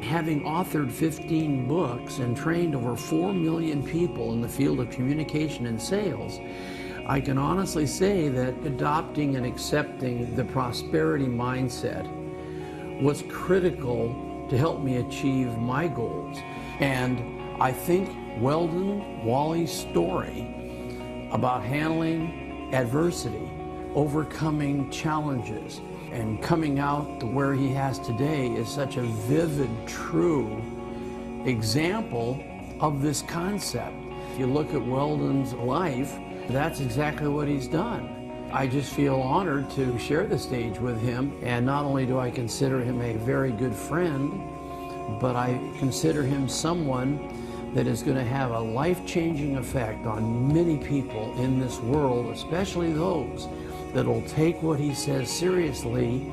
Having authored 15 books and trained over 4 million people in the field of communication and sales, I can honestly say that adopting and accepting the prosperity mindset was critical to help me achieve my goals. And I think Weldon Wally's story about handling adversity, overcoming challenges, and coming out to where he has today is such a vivid, true example of this concept. If you look at Weldon's life, that's exactly what he's done. I just feel honored to share the stage with him, and not only do I consider him a very good friend, but I consider him someone that is going to have a life-changing effect on many people in this world, especially those that will take what he says seriously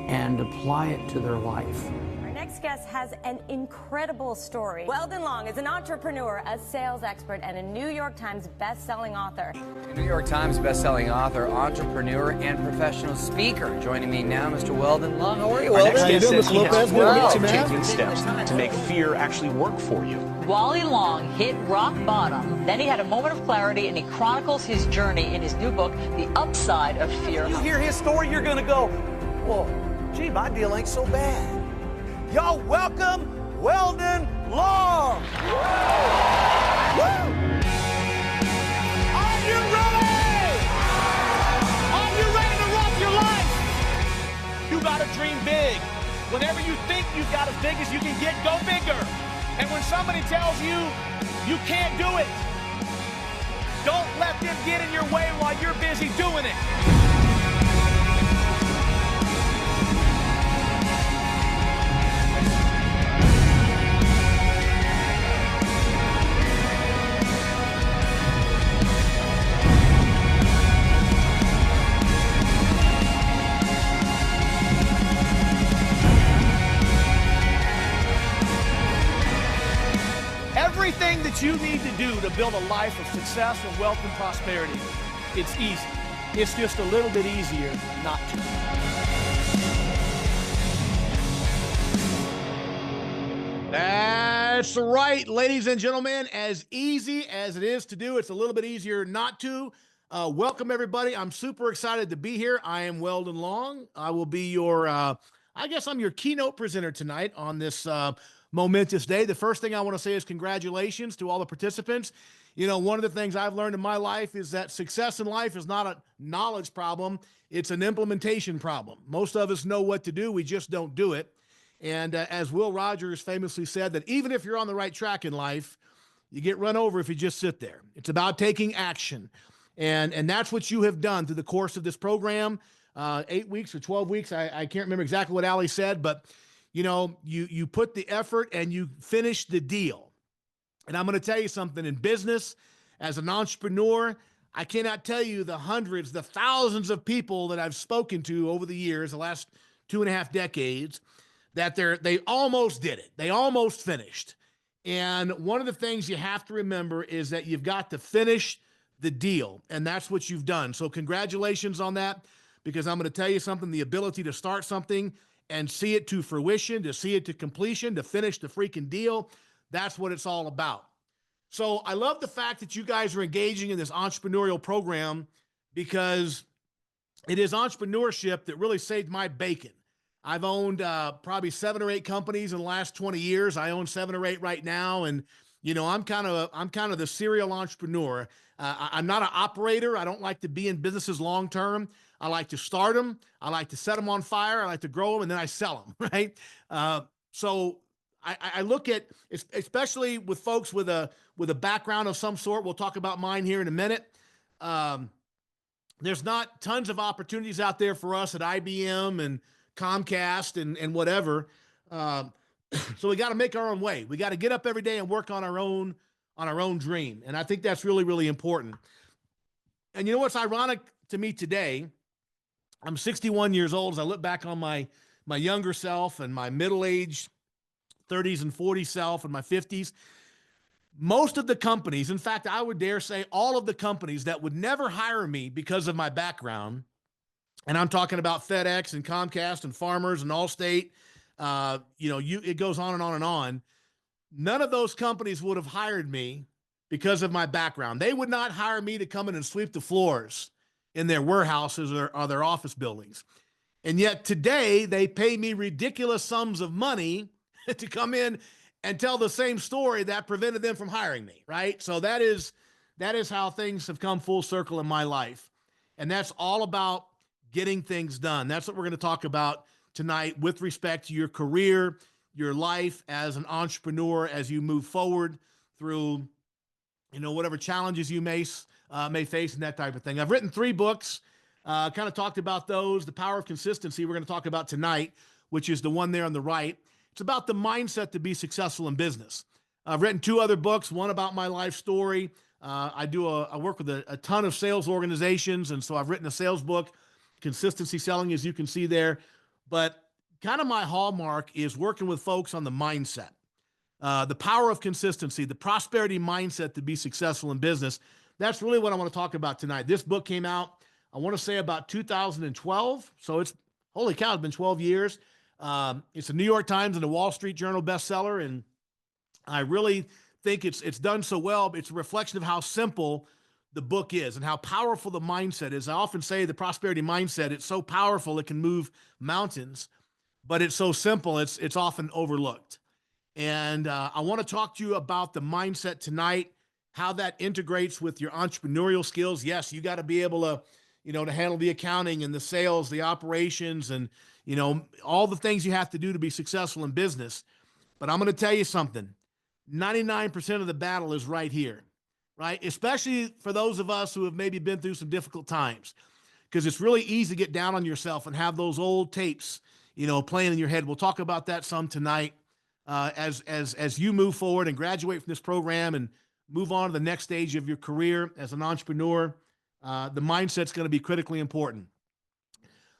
and apply it to their life. Our next guest has an incredible story. Weldon Long is an entrepreneur, a sales expert, and a New York Times best-selling author. A New York Times best-selling author, entrepreneur, and professional speaker. Joining me now, Mr. Weldon Long. How are you, Weldon? How you doing, Mr. Lopez? Good to meet you, man. Taking steps to make fear actually work for you. Wally Long hit rock bottom, then he had a moment of clarity, and he chronicles his journey in his new book, The Upside of Fear. You hear his story, you're going to go, well, gee, my deal ain't so bad. Y'all welcome Weldon Long. Woo! Are you ready? Are you ready to rock your life? You got to dream big. Whenever you think you've got as big as you can get, go bigger. And when somebody tells you you can't do it, don't let them get in your way while you're busy doing it. Everything that you need to do to build a life of success and wealth and prosperity, it's easy. It's just a little bit easier not to. That's right, ladies and gentlemen. As easy as it is to do, it's a little bit easier not to. Welcome, everybody. I'm super excited to be here. I am Weldon Long. I will be your, I guess I'm your keynote presenter tonight on this momentous day. The first thing I want to say is congratulations to all the participants. You know, one of the things I've learned in my life is that success in life is not a knowledge problem. It's an implementation problem. Most of us know what to do. We just don't do it. And as Will Rogers famously said, that even if you're on the right track in life, you get run over if you just sit there. It's about taking action. And that's what you have done through the course of this program, 8 weeks or 12 weeks. I can't remember exactly what Ali said, but you know, you put the effort and you finish the deal. And I'm going to tell you something, in business, as an entrepreneur, I cannot tell you the hundreds, the thousands of people that I've spoken to over the years, the last 2.5 decades, that they almost did it. They almost finished. And one of the things you have to remember is that you've got to finish the deal. And that's what you've done. So congratulations on that, because I'm going to tell you something, the ability to start something and see it to fruition, to see it to completion, to finish the freaking deal. That's what it's all about. So I love the fact that you guys are engaging in this entrepreneurial program, because it is entrepreneurship that really saved my bacon. I've owned probably 7 or 8 companies in the last 20 years. I own 7 or 8 right now. And, you know, I'm kind of the serial entrepreneur. I'm not an operator. I don't like to be in businesses long-term. I like to start them. I like to set them on fire. I like to grow them, and then I sell them, right? So I look at, especially with folks with a background of some sort, we'll talk about mine here in a minute. There's not tons of opportunities out there for us at IBM and Comcast and whatever. So we got to make our own way. We got to get up every day and work on our own on our own dream. And I think that's really, really important. And you know what's ironic to me today? I'm 61 years old. As I look back on my younger self and my middle-aged 30s and 40s self and my 50s, most of the companies, in fact, I would dare say all of the companies that would never hire me because of my background, and I'm talking about FedEx and Comcast and Farmers and Allstate, it goes on and on and on. None of those companies would have hired me because of my background. They would not hire me to come in and sweep the floors in their warehouses or their office buildings. And yet today they pay me ridiculous sums of money to come in and tell the same story that prevented them from hiring me, right? So that is how things have come full circle in my life. And that's all about getting things done. That's what we're going to talk about tonight with respect to your career, your life as an entrepreneur, as you move forward through, whatever challenges you may face and that type of thing. I've written 3 books, kind of talked about those. The Power of Consistency we're going to talk about tonight, which is the one there on the right. It's about the mindset to be successful in business. I've written 2 other books, one about my life story. I work with a ton of sales organizations, and so I've written a sales book, Consistency Selling, as you can see there. But kind of my hallmark is working with folks on the mindset, the power of consistency, the prosperity mindset to be successful in business. That's really what I want to talk about tonight. This book came out, I want to say about 2012. So holy cow, it's been 12 years. It's a New York Times and a Wall Street Journal bestseller. And I really think it's done so well. It's a reflection of how simple the book is and how powerful the mindset is. I often say the prosperity mindset, it's so powerful, it can move mountains, but it's so simple, it's often overlooked. And I want to talk to you about the mindset tonight, how that integrates with your entrepreneurial skills. Yes, you got to be able to, to handle the accounting and the sales, the operations, and, all the things you have to do to be successful in business. But I'm going to tell you something. 99% of the battle is right here, right? Especially for those of us who have maybe been through some difficult times, because it's really easy to get down on yourself and have those old tapes, playing in your head. We'll talk about that some tonight as you move forward and graduate from this program and move on to the next stage of your career as an entrepreneur. The mindset's going to be critically important.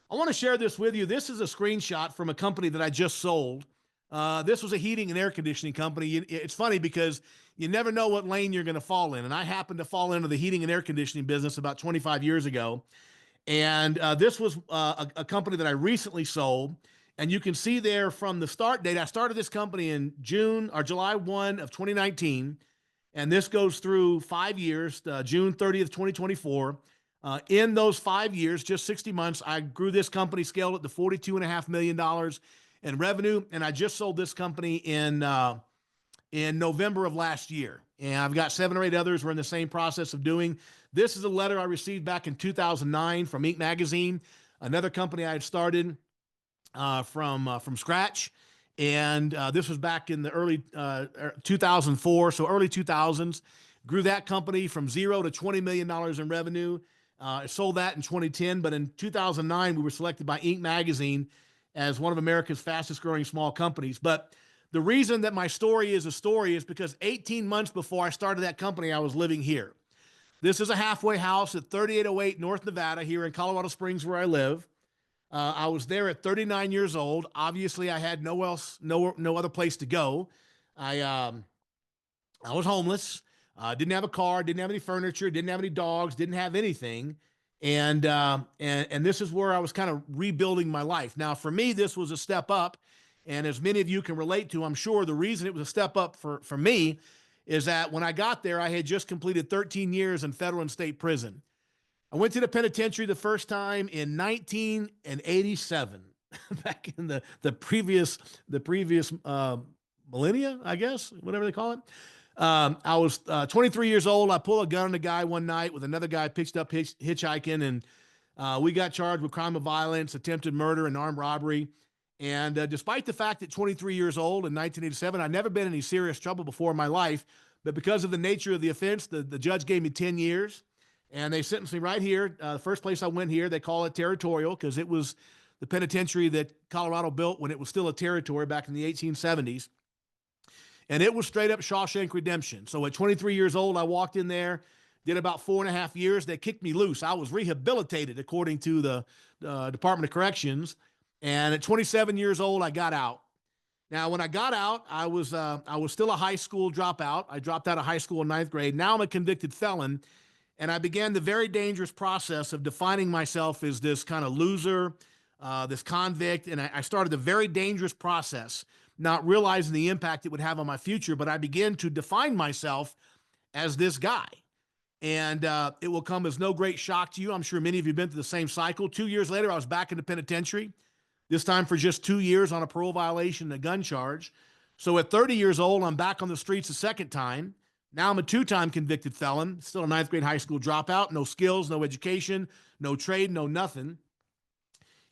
I want to share this with you. This is a screenshot from a company that I just sold. This was a heating and air conditioning company. It's funny because you never know what lane you're going to fall in. And I happened to fall into the heating and air conditioning business about 25 years ago. And this was a company that I recently sold. And you can see there from the start date, I started this company in July 1 of 2019. And this goes through 5 years, June 30th, 2024. In those 5 years, just 60 months, I grew this company, scaled it to $42.5 million in revenue. And I just sold this company in November of last year. And I've got 7 or 8 others we're in the same process of doing. This is a letter I received back in 2009 from Inc. Magazine, another company I had started from scratch. And this was back in the early 2004, so early 2000s. Grew that company from 0 to $20 million in revenue. I sold that in 2010, but in 2009, we were selected by Inc. Magazine as one of America's fastest growing small companies. But the reason that my story is a story is because 18 months before I started that company, I was living here. This is a halfway house at 3808 North Nevada here in Colorado Springs, where I live. I was there at 39 years old. Obviously, I had no other place to go. I was homeless. Didn't have a car, didn't have any furniture, didn't have any dogs, didn't have anything. And this is where I was kind of rebuilding my life. Now, for me, this was a step up. And as many of you can relate to, I'm sure the reason it was a step up for me is that when I got there, I had just completed 13 years in federal and state prison. I went to the penitentiary the first time in 1987, back in the previous millennia, I guess, whatever they call it. I was 23 years old. I pulled a gun on a guy one night with another guy pitched up hitchhiking, and we got charged with crime of violence, attempted murder, and armed robbery. And despite the fact that 23 years old in 1987, I'd never been in any serious trouble before in my life, but because of the nature of the offense, the judge gave me 10 years, and they sentenced me right here. The first place I went here, they call it territorial because it was the penitentiary that Colorado built when it was still a territory back in the 1870s. And it was straight up Shawshank Redemption. So at 23 years old, I walked in there, did about 4.5 years. They kicked me loose. I was rehabilitated according to the Department of Corrections. And at 27 years old, I got out. Now, when I got out, I was still a high school dropout. I dropped out of high school in 9th grade. Now I'm a convicted felon. And I began the very dangerous process of defining myself as this kind of loser, this convict. And I started the very dangerous process, not realizing the impact it would have on my future. But I began to define myself as this guy. And it will come as no great shock to you. I'm sure many of you have been through the same cycle. 2 years later, I was back in the penitentiary, this time for just 2 years on a parole violation and a gun charge. So at 30 years old, I'm back on the streets a second time. Now I'm a 2-time convicted felon, still a 9th grade high school dropout, no skills, no education, no trade, no nothing.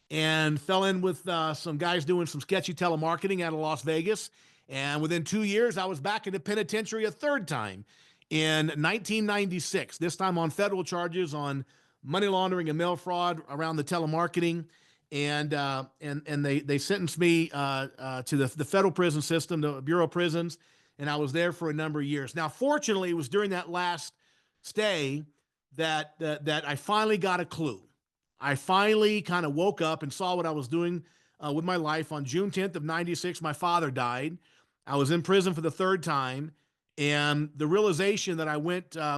And fell in with some guys doing some sketchy telemarketing out of Las Vegas. And within 2 years, I was back in the penitentiary a third time in 1996, this time on federal charges on money laundering and mail fraud around the telemarketing. And they sentenced me to the federal prison system, the Bureau of Prisons, and I was there for a number of years. Now, fortunately, it was during that last stay that I finally got a clue. I finally kind of woke up and saw what I was doing with my life. On June 10th of 96, my father died. I was in prison for the third time, and the realization that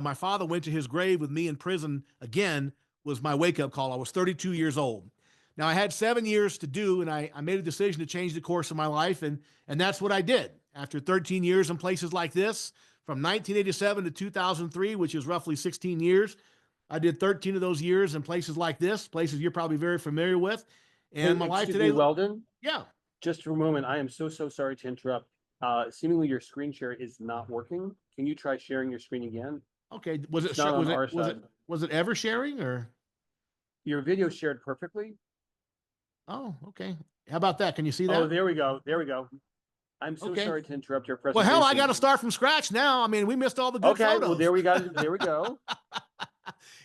my father went to his grave with me in prison again was my wake-up call. I was 32 years old. Now, I had 7 years to do, and I made a decision to change the course of my life, and that's what I did. After 13 years in places like this, from 1987 to 2003, which is roughly 16 years, I did 13 of those years in places like this, places you're probably very familiar with. And my life today, Weldon? Yeah. Just for a moment, I am so sorry to interrupt. Seemingly your screen share is not working. Can you try sharing your screen again? Okay. Was it ever sharing, or? Your video shared perfectly. Oh, okay. How about that? Can you see that? Oh, there we go. There we go. I'm so sorry to interrupt your presentation. Well, hell, I got to start from scratch now. I mean, we missed all the good photos. Well, there we go. There we go.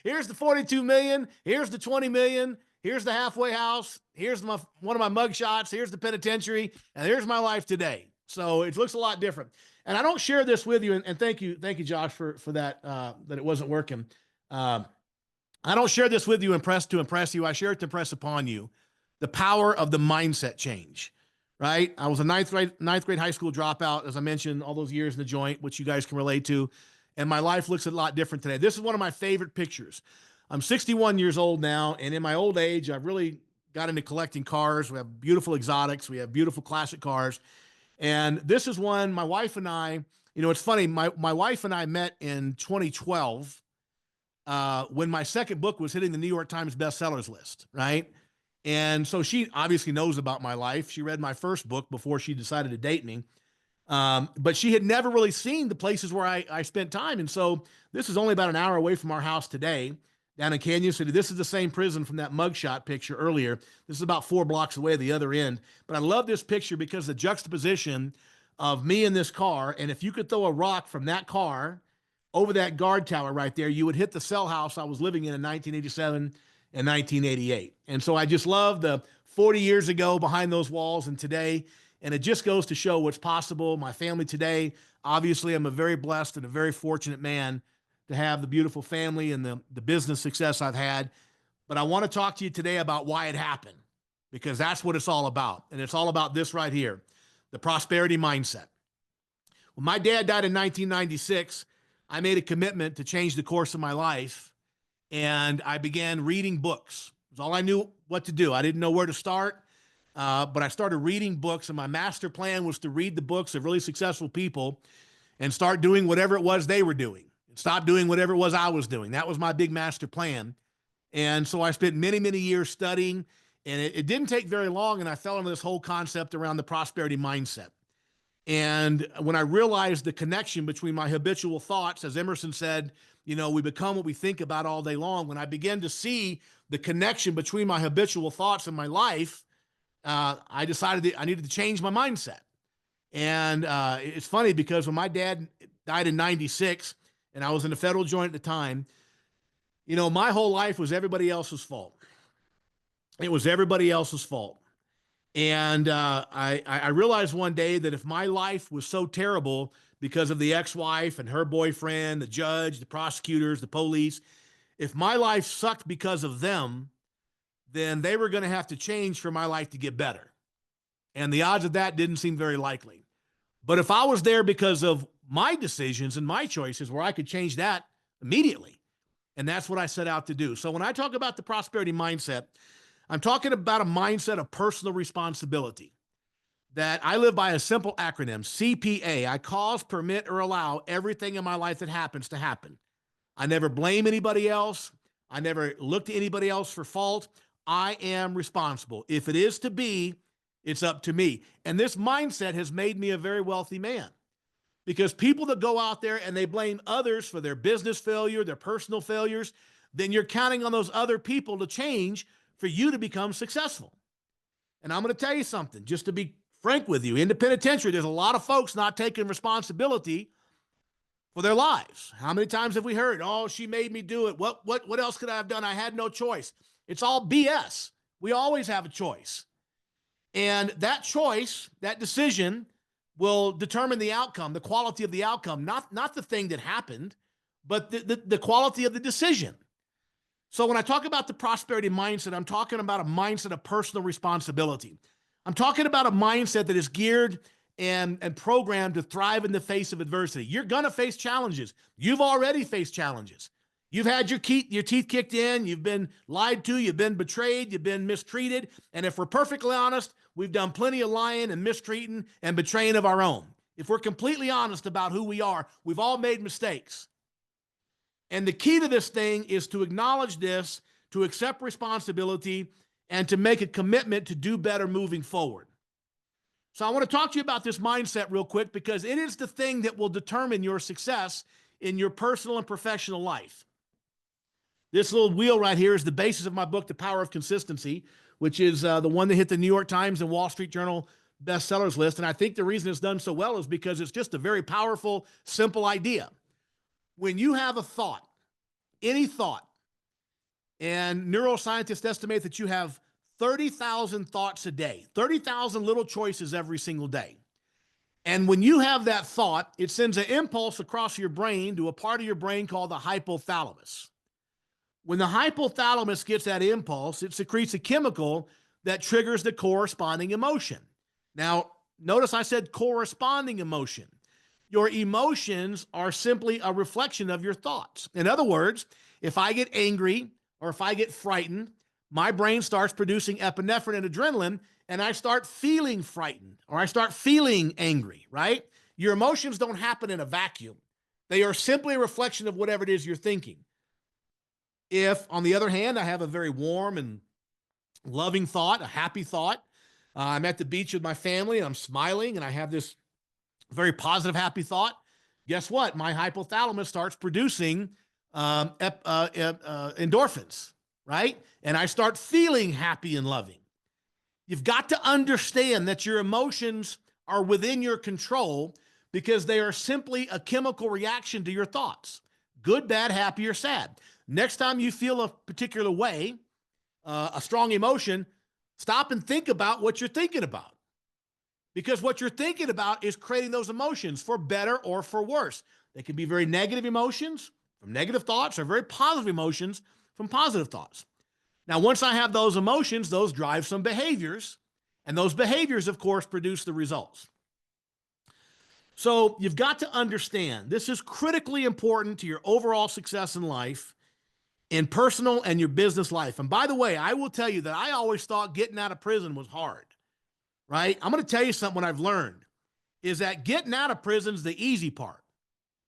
Here's the 42 million. Here's the 20 million. Here's the halfway house. Here's one of my mug shots. Here's the penitentiary. And here's my life today. So it looks a lot different. And I don't share this with you. And thank you, Josh, for that, that it wasn't working. I don't share this with you to impress you. I share it to impress upon you the power of the mindset change, right? I was a ninth grade high school dropout, as I mentioned, all those years in the joint, which you guys can relate to. And my life looks a lot different today. This is one of my favorite pictures. I'm 61 years old now. And in my old age, I've really got into collecting cars. We have beautiful exotics. We have beautiful classic cars. And this is one my wife and I, it's funny. My wife and I met in 2012 when my second book was hitting the New York Times bestsellers list, right? And so she obviously knows about my life. She read my first book before she decided to date me. But she had never really seen the places where I spent time. And so this is only about an hour away from our house today down in Canyon City. This is the same prison from that mugshot picture earlier. This is about 4 blocks away at the other end. But I love this picture because the juxtaposition of me in this car, and if you could throw a rock from that car over that guard tower right there, you would hit the cell house I was living in 1987 and 1988. And so I just love the 40 years ago behind those walls and today. And it just goes to show what's possible. My family today, obviously, I'm a very blessed and a very fortunate man to have the beautiful family and the business success I've had. But I want to talk to you today about why it happened, because that's what it's all about. And it's all about this right here, the prosperity mindset. When my dad died in 1996, I made a commitment to change the course of my life. And I began reading books. It was all I knew what to do. I didn't know where to start. But I started reading books, and my master plan was to read the books of really successful people and start doing whatever it was they were doing and stop doing whatever it was I was doing. That was my big master plan. And so I spent many, many years studying, and it didn't take very long, and I fell into this whole concept around the prosperity mindset. And when I realized the connection between my habitual thoughts, as Emerson said, we become what we think about all day long. When I began to see the connection between my habitual thoughts and my life, I decided that I needed to change my mindset. And it's funny because when my dad died in 96 and I was in the federal joint at the time, my whole life was everybody else's fault. It was everybody else's fault. And I realized one day that if my life was so terrible because of the ex-wife and her boyfriend, the judge, the prosecutors, the police, if my life sucked because of them, then they were going to have to change for my life to get better. And the odds of that didn't seem very likely. But if I was there because of my decisions and my choices, where I could change that immediately, and that's what I set out to do. So when I talk about the prosperity mindset, I'm talking about a mindset of personal responsibility, that I live by a simple acronym, CPA. I cause, permit, or allow everything in my life that happens to happen. I never blame anybody else. I never look to anybody else for fault. I am responsible. If it is to be, it's up to me. And this mindset has made me a very wealthy man, because people that go out there and they blame others for their business failure, their personal failures, then you're counting on those other people to change for you to become successful. And I'm going to tell you something, just to be frank with you, in the penitentiary, there's a lot of folks not taking responsibility for their lives. How many times have we heard, oh, she made me do it. What else could I have done? I had no choice. It's all BS. We always have a choice. And that choice, that decision, will determine the outcome, the quality of the outcome, not the thing that happened, but the quality of the decision. So when I talk about the prosperity mindset, I'm talking about a mindset of personal responsibility. I'm talking about a mindset that is geared and programmed to thrive in the face of adversity. You're going to face challenges. You've already faced challenges. You've had your teeth kicked in. You've been lied to. You've been betrayed. You've been mistreated. And if we're perfectly honest, we've done plenty of lying and mistreating and betraying of our own. If we're completely honest about who we are, we've all made mistakes. And the key to this thing is to acknowledge this, to accept responsibility, and to make a commitment to do better moving forward. So I want to talk to you about this mindset real quick, because it is the thing that will determine your success in your personal and professional life. This little wheel right here is the basis of my book, The Power of Consistency, which is the one that hit the New York Times and Wall Street Journal bestsellers list. And I think the reason it's done so well is because it's just a very powerful, simple idea. When you have a thought, any thought, and neuroscientists estimate that you have 30,000 thoughts a day, 30,000 little choices every single day. And when you have that thought, it sends an impulse across your brain to a part of your brain called the hypothalamus. When the hypothalamus gets that impulse, it secretes a chemical that triggers the corresponding emotion. Now, notice I said corresponding emotion. Your emotions are simply a reflection of your thoughts. In other words, if I get angry or if I get frightened, my brain starts producing epinephrine and adrenaline, and I start feeling frightened or I start feeling angry, right? Your emotions don't happen in a vacuum. They are simply a reflection of whatever it is you're thinking. If, on the other hand, I have a very warm and loving thought, a happy thought, I'm at the beach with my family and I'm smiling and I have this very positive, happy thought, guess what? My hypothalamus starts producing endorphins, right? And I start feeling happy and loving. You've got to understand that your emotions are within your control because they are simply a chemical reaction to your thoughts, good, bad, happy, or sad. Next time you feel a particular way, a strong emotion, stop and think about what you're thinking about. Because what you're thinking about is creating those emotions for better or for worse. They can be very negative emotions from negative thoughts or very positive emotions from positive thoughts. Now, once I have those emotions, those drive some behaviors, and those behaviors, of course, produce the results. So you've got to understand this is critically important to your overall success in life, in personal and your business life. And by the way, I will tell you that I always thought getting out of prison was hard. Right? I'm going to tell you something. What I've learned is that getting out of prison is the easy part.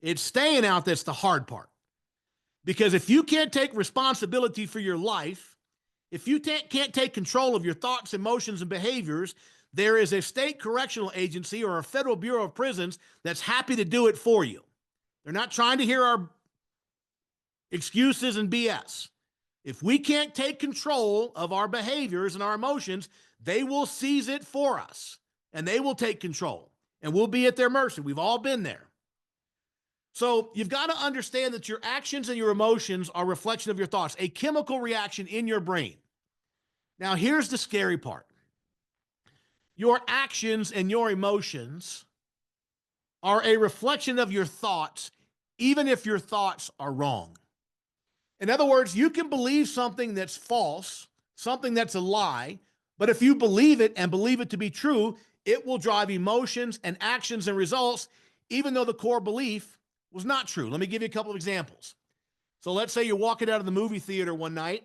It's staying out that's the hard part. Because if you can't take responsibility for your life, if you can't take control of your thoughts, emotions, and behaviors, there is a state correctional agency or a Federal Bureau of Prisons that's happy to do it for you. They're not trying to hear our excuses and BS. If we can't take control of our behaviors and our emotions, they will seize it for us and they will take control and we'll be at their mercy. We've all been there. So you've got to understand that your actions and your emotions are a reflection of your thoughts, a chemical reaction in your brain. Now, here's the scary part. Your actions and your emotions are a reflection of your thoughts, even if your thoughts are wrong. In other words, you can believe something that's false, something that's a lie, but if you believe it and believe it to be true, it will drive emotions and actions and results, even though the core belief was not true. Let me give you a couple of examples. So let's say you're walking out of the movie theater one night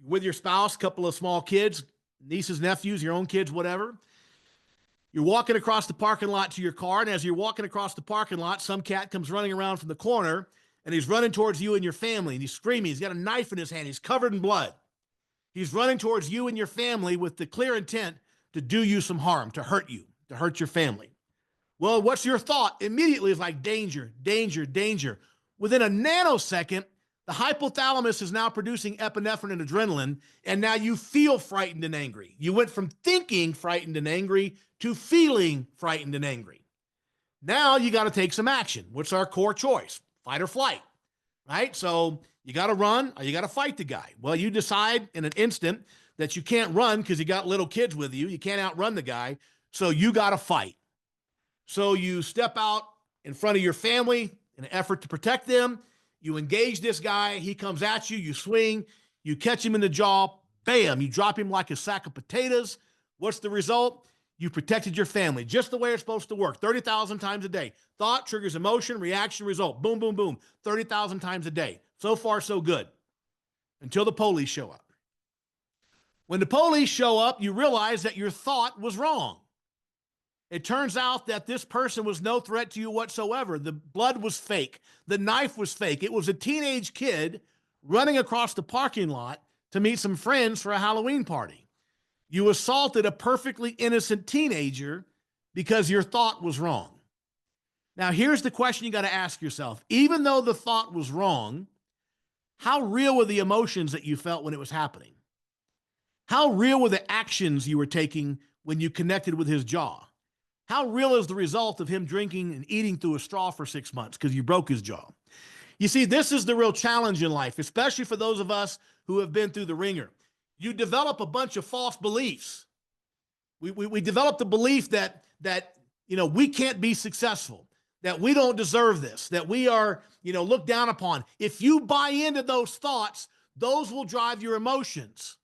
with your spouse, a couple of small kids, nieces, nephews, your own kids, whatever. You're walking across the parking lot to your car, and as you're walking across the parking lot, some cat comes running around from the corner, and he's running towards you and your family, and he's screaming. He's got a knife in his hand. He's covered in blood. He's running towards you and your family with the clear intent to do you some harm, to hurt you, to hurt your family. Well, what's your thought? Immediately it's like danger, danger, danger. Within a nanosecond, the hypothalamus is now producing epinephrine and adrenaline, and now you feel frightened and angry. You went from thinking frightened and angry to feeling frightened and angry. Now you got to take some action. What's our core choice? Fight or flight, right? So you got to run or you got to fight the guy. Well, you decide in an instant that you can't run because you got little kids with you. You can't outrun the guy, so you got to fight. So you step out in front of your family in an effort to protect them. You engage this guy. He comes at you. You swing. You catch him in the jaw. Bam. You drop him like a sack of potatoes. What's the result? You protected your family just the way it's supposed to work. 30,000 times a day. Thought triggers emotion, reaction, result. Boom, boom, boom. 30,000 times a day. So far, so good. Until the police show up. When the police show up, you realize that your thought was wrong. It turns out that this person was no threat to you whatsoever. The blood was fake. The knife was fake. It was a teenage kid running across the parking lot to meet some friends for a Halloween party. You assaulted a perfectly innocent teenager because your thought was wrong. Now, here's the question you got to ask yourself. Even though the thought was wrong, how real were the emotions that you felt when it was happening? How real were the actions you were taking when you connected with his jaw? How real is the result of him drinking and eating through a straw for 6 months because you broke his jaw? You see, this is the real challenge in life, especially for those of us who have been through the ringer. You develop a bunch of false beliefs. We develop the belief that we can't be successful, that we don't deserve this, that we are looked down upon. If you buy into those thoughts, those will drive your emotions.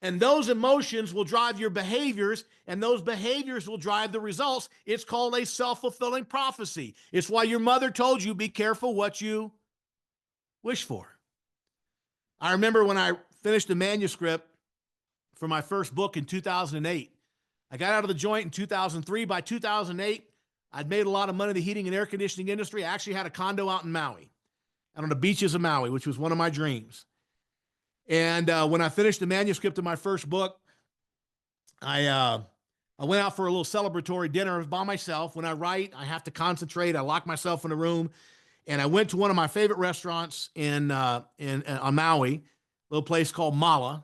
And those emotions will drive your behaviors, and those behaviors will drive the results. It's called a self-fulfilling prophecy. It's why your mother told you, be careful what you wish for. I remember when I finished the manuscript for my first book in 2008. I got out of the joint in 2003. By 2008, I'd made a lot of money in the heating and air conditioning industry. I actually had a condo out in Maui, out on the beaches of Maui, which was one of my dreams. And when I finished the manuscript of my first book, I went out for a little celebratory dinner by myself. When I write, I have to concentrate. I lock myself in a room, and I went to one of my favorite restaurants on Maui, a little place called Mala,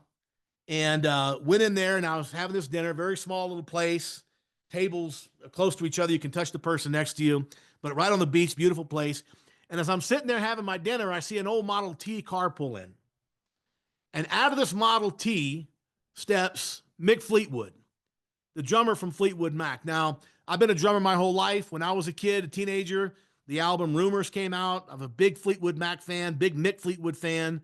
and went in there, and I was having this dinner, very small little place, tables close to each other. You can touch the person next to you, but right on the beach, beautiful place. And as I'm sitting there having my dinner, I see an old Model T car pull in. And out of this Model T steps Mick Fleetwood, the drummer from Fleetwood Mac. Now, I've been a drummer my whole life. When I was a kid, a teenager, the album Rumors came out. I'm a big Fleetwood Mac fan, big Mick Fleetwood fan.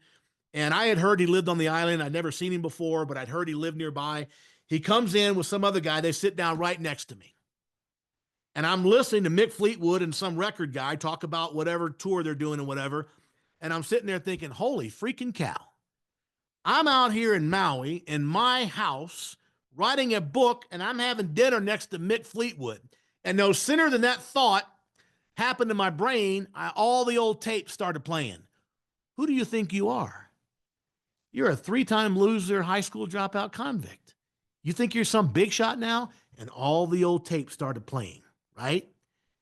And I had heard he lived on the island. I'd never seen him before, but I'd heard he lived nearby. He comes in with some other guy. They sit down right next to me. And I'm listening to Mick Fleetwood and some record guy talk about whatever tour they're doing and whatever. And I'm sitting there thinking, holy freaking cow. I'm out here in Maui in my house writing a book, and I'm having dinner next to Mick Fleetwood. And no sooner than that thought happened to my brain, all the old tapes started playing. Who do you think you are? You're a 3-time loser, high school dropout convict. You think you're some big shot now? And all the old tapes started playing, right?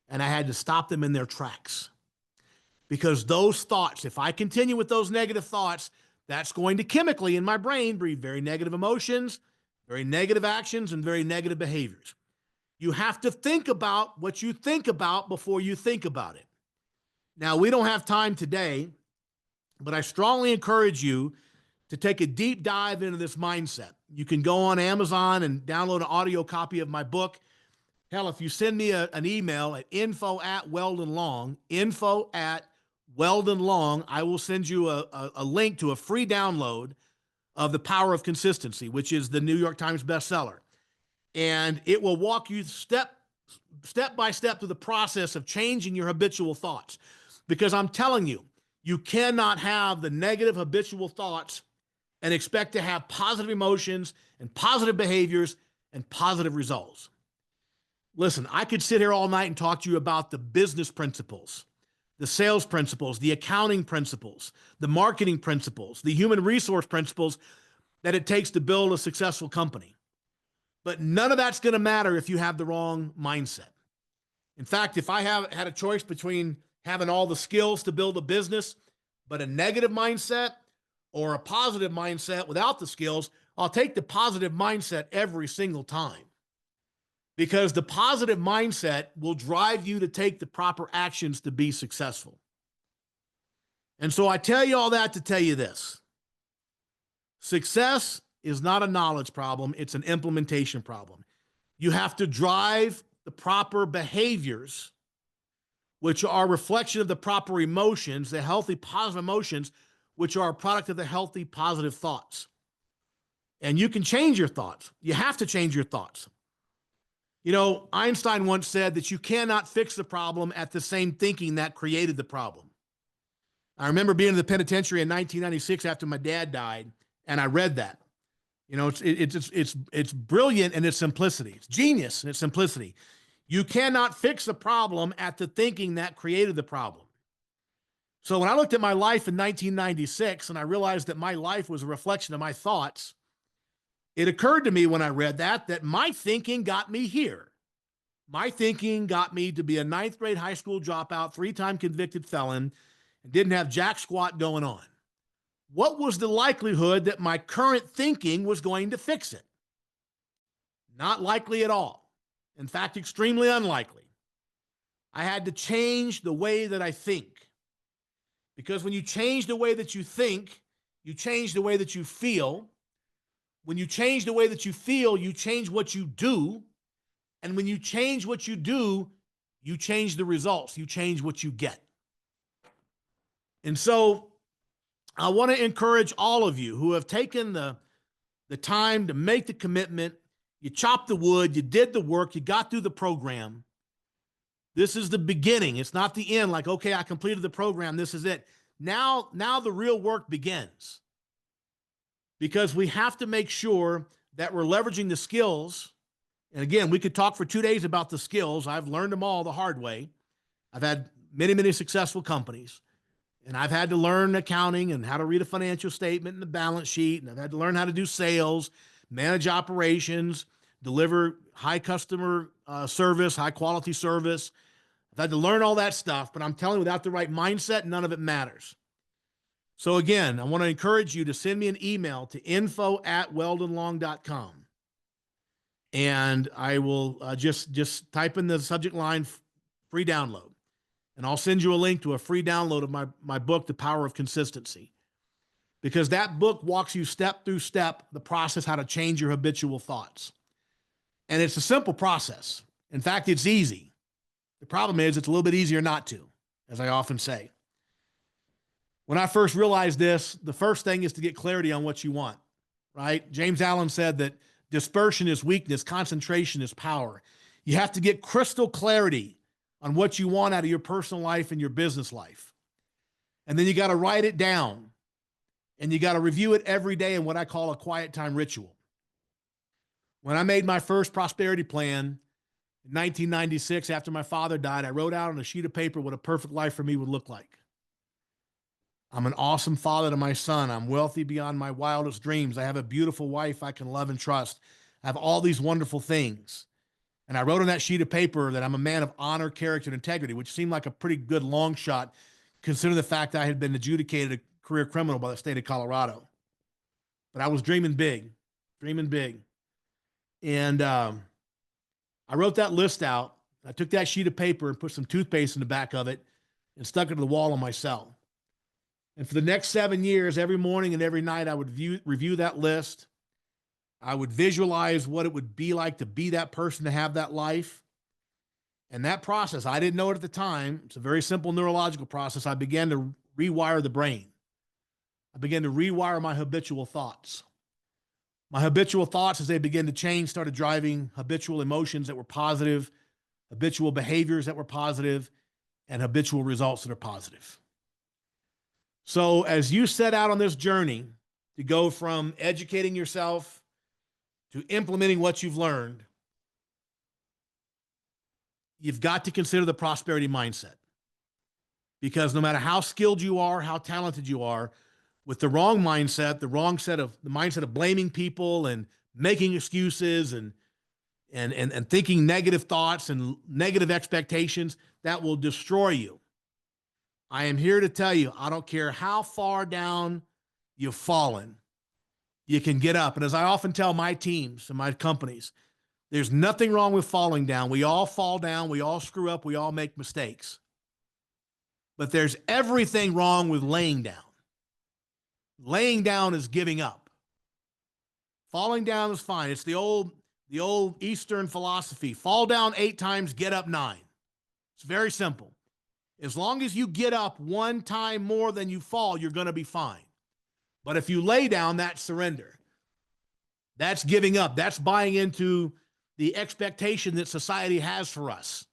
And I had to stop them in their tracks. Because those thoughts, if I continue with those negative thoughts, that's going to chemically in my brain breed very negative emotions, very negative actions, and very negative behaviors. You have to think about what you think about before you think about it. Now, we don't have time today, but I strongly encourage you to take a deep dive into this mindset. You can go on Amazon and download an audio copy of my book. Hell, if you send me an email at info@weldonlong, info@weldonlong, I will send you a link to a free download of The Power of Consistency, which is the New York Times bestseller. And it will walk you step by step through the process of changing your habitual thoughts. Because I'm telling you, you cannot have the negative habitual thoughts and expect to have positive emotions and positive behaviors and positive results. Listen, I could sit here all night and talk to you about the business principles, the sales principles, the accounting principles, the marketing principles, the human resource principles that it takes to build a successful company. But none of that's going to matter if you have the wrong mindset. In fact, if I had a choice between having all the skills to build a business, but a negative mindset or a positive mindset without the skills, I'll take the positive mindset every single time. Because the positive mindset will drive you to take the proper actions to be successful. And so I tell you all that to tell you this. Success is not a knowledge problem, it's an implementation problem. You have to drive the proper behaviors, which are a reflection of the proper emotions, the healthy positive emotions, which are a product of the healthy positive thoughts. And you can change your thoughts. You have to change your thoughts. You know, Einstein once said that you cannot fix the problem at the same thinking that created the problem. I remember being in the penitentiary in 1996 after my dad died, and I read that. You know, it's brilliant in its simplicity. It's genius in its simplicity. You cannot fix the problem at the thinking that created the problem. So when I looked at my life in 1996 and I realized that my life was a reflection of my thoughts, it occurred to me when I read that my thinking got me here. My thinking got me to be a 9th grade high school dropout, 3-time convicted felon, and didn't have jack squat going on. What was the likelihood that my current thinking was going to fix it? Not likely at all. In fact, extremely unlikely. I had to change the way that I think. Because when you change the way that you think, you change the way that you feel. When you change the way that you feel, you change what you do. And when you change what you do, you change the results. You change what you get. And so I want to encourage all of you who have taken the time to make the commitment. You chopped the wood, you did the work, you got through the program. This is the beginning. It's not the end, like, okay, I completed the program, this is it. Now the real work begins. Because we have to make sure that we're leveraging the skills. And again, we could talk for 2 days about the skills. I've learned them all the hard way. I've had many, many successful companies. And I've had to learn accounting and how to read a financial statement and the balance sheet. And I've had to learn how to do sales, manage operations, deliver high customer service, high quality service. I've had to learn all that stuff, but I'm telling you, without the right mindset, none of it matters. So again, I want to encourage you to send me an email to info@weldonlong.com. And I will just type in the subject line, free download. And I'll send you a link to a free download of my book, The Power of Consistency. Because that book walks you step through step, the process, how to change your habitual thoughts. And it's a simple process. In fact, it's easy. The problem is it's a little bit easier not to, as I often say. When I first realized this, the first thing is to get clarity on what you want, right? James Allen said that dispersion is weakness, concentration is power. You have to get crystal clarity on what you want out of your personal life and your business life. And then you got to write it down. And you got to review it every day in what I call a quiet time ritual. When I made my first prosperity plan in 1996, after my father died, I wrote out on a sheet of paper what a perfect life for me would look like. I'm an awesome father to my son. I'm wealthy beyond my wildest dreams. I have a beautiful wife I can love and trust. I have all these wonderful things. And I wrote on that sheet of paper that I'm a man of honor, character, and integrity, which seemed like a pretty good long shot, considering the fact that I had been adjudicated a career criminal by the state of Colorado. But I was dreaming big, dreaming big. And I wrote that list out. I took that sheet of paper and put some toothpaste in the back of it and stuck it to the wall of my cell. And for the next 7 years, every morning and every night, I would review that list. I would visualize what it would be like to be that person, to have that life. And that process, I didn't know it at the time. It's a very simple neurological process. I began to rewire the brain. I began to rewire my habitual thoughts. My habitual thoughts, as they began to change, started driving habitual emotions that were positive, habitual behaviors that were positive, and habitual results that are positive. So as you set out on this journey to go from educating yourself to implementing what you've learned, you've got to consider the prosperity mindset. Because no matter how skilled you are, how talented you are, with the wrong mindset, the mindset of blaming people and making excuses and thinking negative thoughts and negative expectations, that will destroy you. I am here to tell you, I don't care how far down you've fallen, you can get up. And as I often tell my teams and my companies, there's nothing wrong with falling down. We all fall down, we all screw up, we all make mistakes. But there's everything wrong with laying down. Laying down is giving up. Falling down is fine. It's the old Eastern philosophy. Fall down 8 times, get up 9. It's very simple. As long as you get up 1 time more than you fall, you're going to be fine. But if you lay down, that's surrender. That's giving up. That's buying into the expectation that society has for us.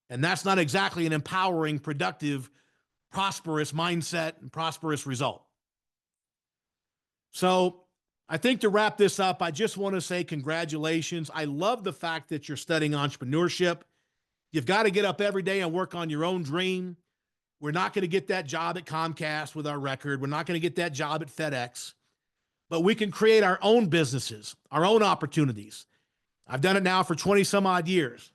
And that's not exactly an empowering, productive, prosperous mindset and prosperous result. So I think to wrap this up, I just want to say congratulations. I love the fact that you're studying entrepreneurship. You've got to get up every day and work on your own dream. We're not going to get that job at Comcast with our record. We're not going to get that job at FedEx. But we can create our own businesses, our own opportunities. I've done it now for 20 some odd years.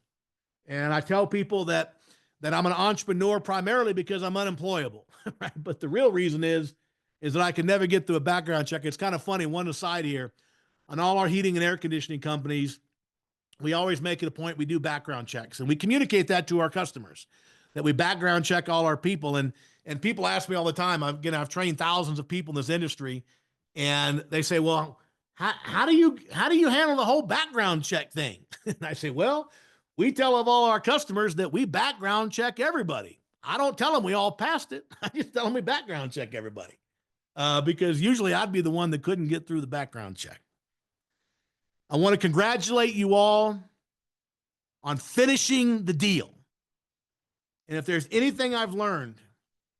And I tell people that I'm an entrepreneur primarily because I'm unemployable, right? But the real reason is that I can never get through a background check. It's kind of funny, one aside here, on all our heating and air conditioning companies, we always make it a point we do background checks. And we communicate that to our customers, that we background check all our people. And people ask me all the time, I've trained thousands of people in this industry, and they say, well, how do you handle the whole background check thing? And I say, well, we tell all our customers that we background check everybody. I don't tell them we all passed it. I just tell them we background check everybody. Because usually I'd be the one that couldn't get through the background check. I want to congratulate you all on finishing the deal. And if there's anything I've learned,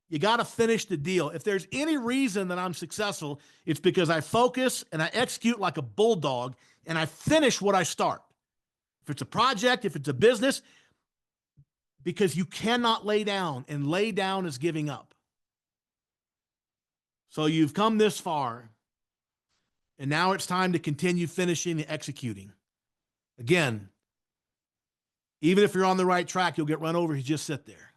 you got to finish the deal. If there's any reason that I'm successful, it's because I focus and I execute like a bulldog and I finish what I start. If it's a project, if it's a business, because you cannot lay down, and lay down is giving up. So you've come this far, and now it's time to continue finishing and executing. Again, even if you're on the right track, you'll get run over if you just sit there.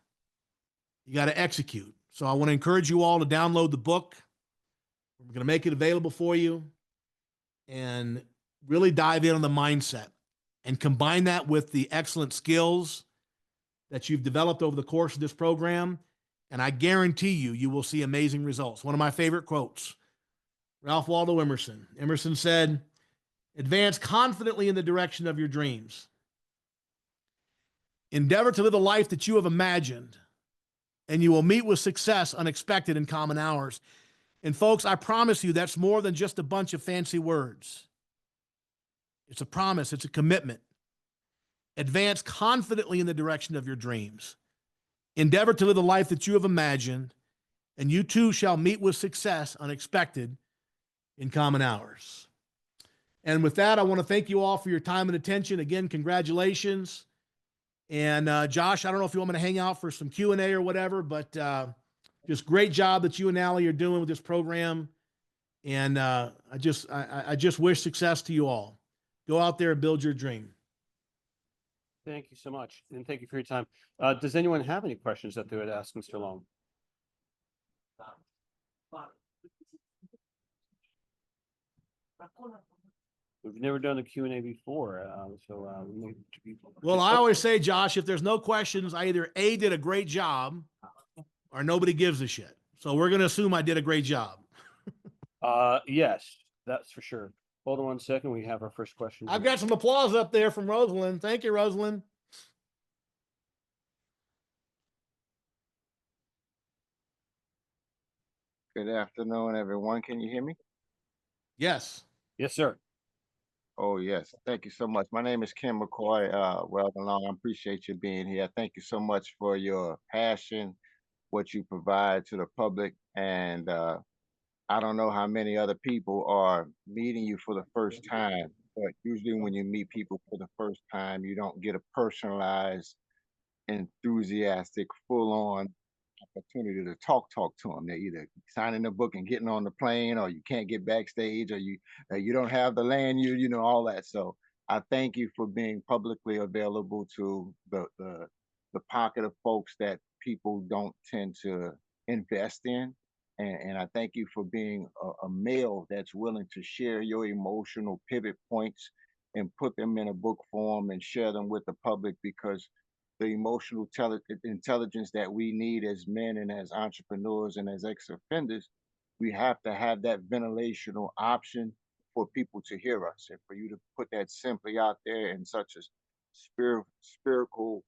You got to execute. So I want to encourage you all to download the book. We're going to make it available for you and really dive in on the mindset and combine that with the excellent skills that you've developed over the course of this program. And I guarantee you will see amazing results. One of my favorite quotes, Ralph Waldo Emerson. Emerson said, advance confidently in the direction of your dreams. Endeavor to live a life that you have imagined, and you will meet with success unexpected in common hours. And folks, I promise you that's more than just a bunch of fancy words. It's a promise. It's a commitment. Advance confidently in the direction of your dreams. Endeavor to live the life that you have imagined, and you too shall meet with success unexpected in common hours. And with that, I want to thank you all for your time and attention. Again, congratulations. And Josh, I don't know if you want me to hang out for some Q&A or whatever, but just great job that you and Allie are doing with this program. And I just wish success to you all. Go out there and build your dream. Thank you so much. And thank you for your time. Does anyone have any questions that they would ask Mr. Long? We've never done a Q&A before, Well, I always say, Josh, if there's no questions, I either A, did a great job, or nobody gives a shit. So we're going to assume I did a great job. Yes, that's for sure. Hold on 1 second. We have our first question. I've got some applause up there from Rosalind. Thank you, Rosalind. Good afternoon, everyone. Can you hear me? Yes. Yes, sir. Oh, yes. Thank you so much. My name is Ken McCoy. Weldon Long. I appreciate you being here. Thank you so much for your passion, what you provide to the public. And I don't know how many other people are meeting you for the first time, but usually when you meet people for the first time, you don't get a personalized, enthusiastic, full-on opportunity to talk to them. They're either signing the book and getting on the plane, or you can't get backstage, or you don't have the lanyard, all that. So I thank you for being publicly available to the pocket of folks that people don't tend to invest in. And I thank you for being a male that's willing to share your emotional pivot points and put them in a book form and share them with the public, because the emotional intelligence that we need as men and as entrepreneurs and as ex-offenders, we have to have that ventilational option for people to hear us, and for you to put that simply out there in such a spiritual,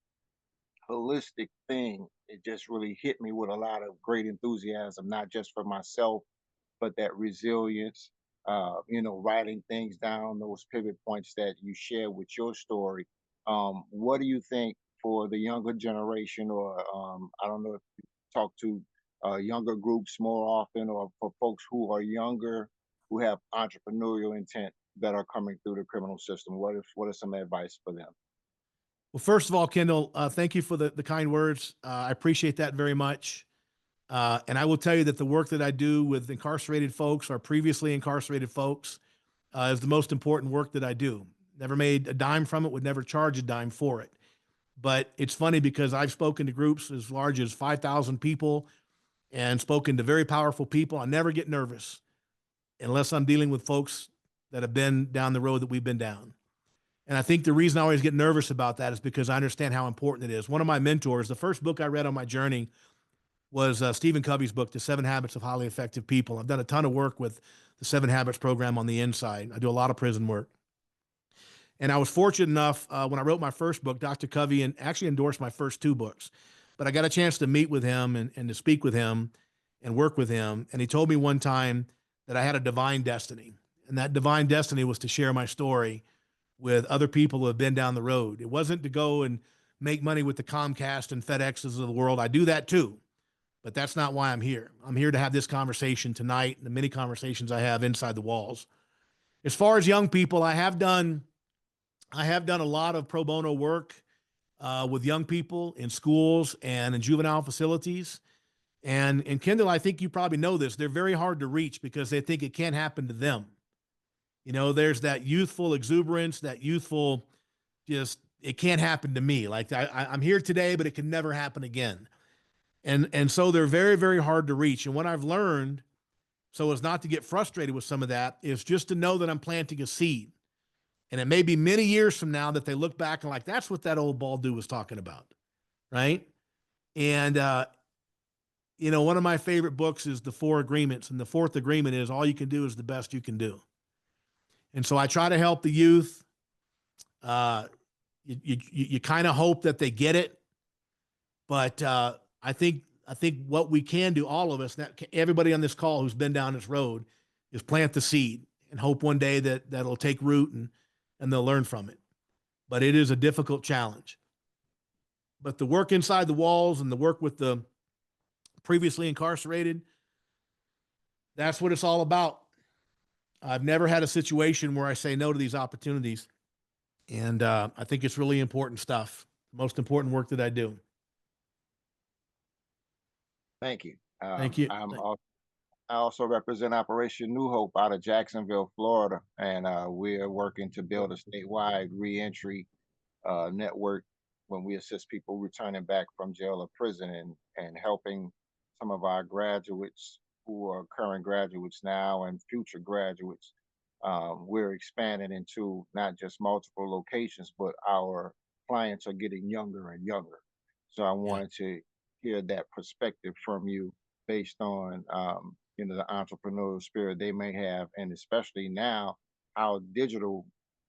holistic thing. It just really hit me with a lot of great enthusiasm, not just for myself, but that resilience, writing things down, those pivot points that you share with your story. What do you think for the younger generation, or I don't know if you talk to younger groups more often, or for folks who are younger, who have entrepreneurial intent that are coming through the criminal system? What are some advice for them? Well, first of all, Kendall, thank you for the kind words. I appreciate that very much. And I will tell you that the work that I do with incarcerated folks or previously incarcerated folks is the most important work that I do. Never made a dime from it, would never charge a dime for it. But it's funny because I've spoken to groups as large as 5,000 people and spoken to very powerful people. I never get nervous unless I'm dealing with folks that have been down the road that we've been down. And I think the reason I always get nervous about that is because I understand how important it is. One of my mentors, the first book I read on my journey was Stephen Covey's book, The 7 Habits of Highly Effective People. I've done a ton of work with the 7 Habits program on the inside. I do a lot of prison work. And I was fortunate enough when I wrote my first book, Dr. Covey actually endorsed my first 2 books. But I got a chance to meet with him and to speak with him and work with him. And he told me one time that I had a divine destiny. And that divine destiny was to share my story with other people who have been down the road. It wasn't to go and make money with the Comcast and FedExes of the world. I do that too, but that's not why I'm here. I'm here to have this conversation tonight and the many conversations I have inside the walls. As far as young people, I have done a lot of pro bono work with young people in schools and in juvenile facilities. And Kendall, I think you probably know this. They're very hard to reach because they think it can't happen to them. There's that youthful exuberance, that youthful, just, it can't happen to me. Like I'm here today, but it can never happen again. And so they're very, very hard to reach. And what I've learned, so as not to get frustrated with some of that, is just to know that I'm planting a seed. And it may be many years from now that they look back and like, that's what that old bald dude was talking about. Right. And, one of my favorite books is The 4 Agreements. And the 4th agreement is all you can do is the best you can do. And so I try to help the youth. You kind of hope that they get it, but I think what we can do, all of us, everybody on this call who's been down this road, is plant the seed and hope one day that that'll take root and they'll learn from it. But it is a difficult challenge. But the work inside the walls and the work with the previously incarcerated, that's what it's all about. I've never had a situation where I say no to these opportunities. And I think it's really important stuff. Most important work that I do. Thank you. Thank you. I also represent Operation New Hope out of Jacksonville, Florida, and we are working to build a statewide reentry network when we assist people returning back from jail or prison, and helping some of our graduates who are current graduates now and future graduates. We're expanding into not just multiple locations, but our clients are getting younger and younger. So I wanted to hear that perspective from you based on the entrepreneurial spirit they may have, and especially now how digital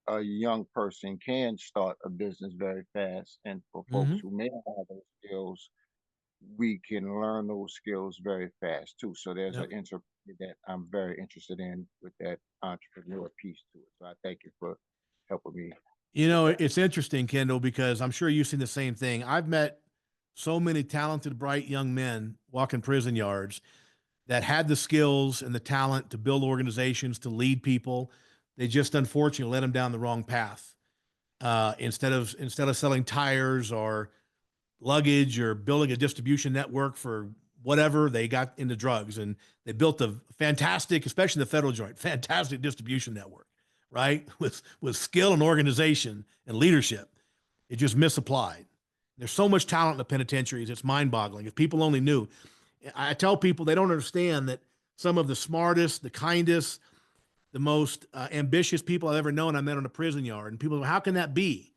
a young person can start a business very fast. And for folks Hmm. who may not have those skills, we can learn those skills very fast too. So there's Yep. an interplay that I'm very interested in with that entrepreneur piece to it. So I thank you for helping me You with know, that. it's interesting, Kendall, because I'm sure you've seen the same thing. I've met so many talented, bright young men walking prison yards that had the skills and the talent to build organizations, to lead people. They just unfortunately led them down the wrong path. Instead of selling tires or luggage or building a distribution network for whatever, they got into drugs, and they built a fantastic, especially the federal joint, fantastic distribution network, right? With skill and organization and leadership. It just misapplied. There's so much talent in the penitentiaries. It's mind boggling. If people only knew. I tell people they don't understand that some of the smartest, the kindest, the most ambitious people I've ever known I met on a prison yard. And people go, how can that be?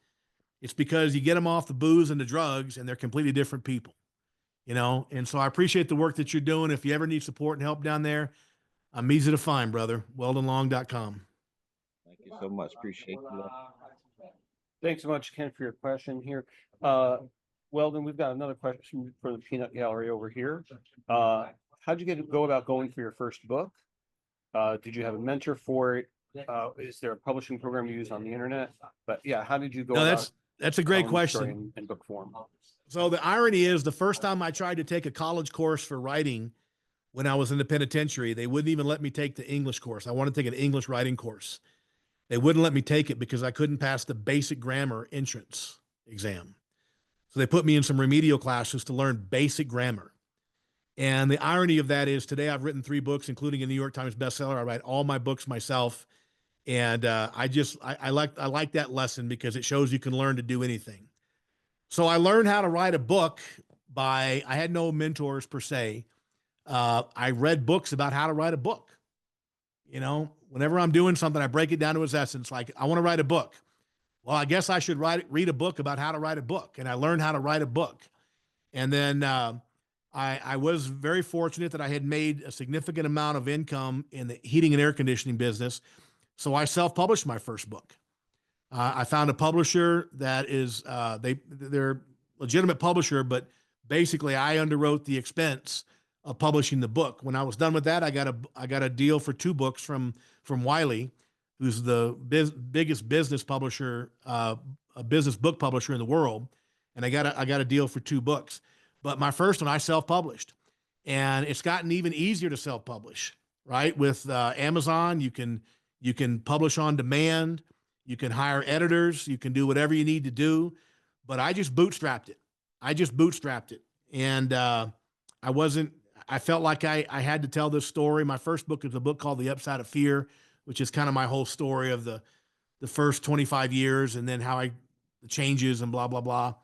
It's because you get them off the booze and the drugs, and they're completely different people, you know? And so I appreciate the work that you're doing. If you ever need support and help down there, I'm easy to find, brother. WeldonLong.com. Thank you so much. Appreciate you. Thanks so much, Ken, for your question here. Weldon, we've got another question from the peanut gallery over here. How'd you go about going for your first book? Did you have a mentor for it? Is there a publishing program you use on the internet? But yeah, how did you go No, about that's a great telling the story question. in book form? So the irony is, the first time I tried to take a college course for writing when I was in the penitentiary, they wouldn't even let me take the English course. I wanted to take an English writing course. They wouldn't let me take it because I couldn't pass the basic grammar entrance exam. So they put me in some remedial classes to learn basic grammar. And the irony of that is today I've written 3 books, including a New York Times bestseller. I write all my books myself. And I like that lesson because it shows you can learn to do anything. So I learned how to write a book I had no mentors per se. I read books about how to write a book. You know, whenever I'm doing something, I break it down to its essence. Like, I want to write a book. Well, I guess I should read a book about how to write a book. And I learned how to write a book. And then I was very fortunate that I had made a significant amount of income in the heating and air conditioning business. So I self-published my first book. I found a publisher that is they're legitimate publisher, but basically I underwrote the expense of publishing the book. When I was done with that, I got a deal for 2 books from Wiley, who's the biggest business publisher, a business book publisher in the world, and I got a deal for 2 books. But my first one I self-published, and it's gotten even easier to self-publish. Right, with Amazon, you can publish on demand. You can hire editors. You can do whatever you need to do. But I just bootstrapped it. And I felt like I had to tell this story. My first book is a book called The Upside of Fear, which is kind of my whole story of the first 25 years and then how the changes and blah, blah, blah.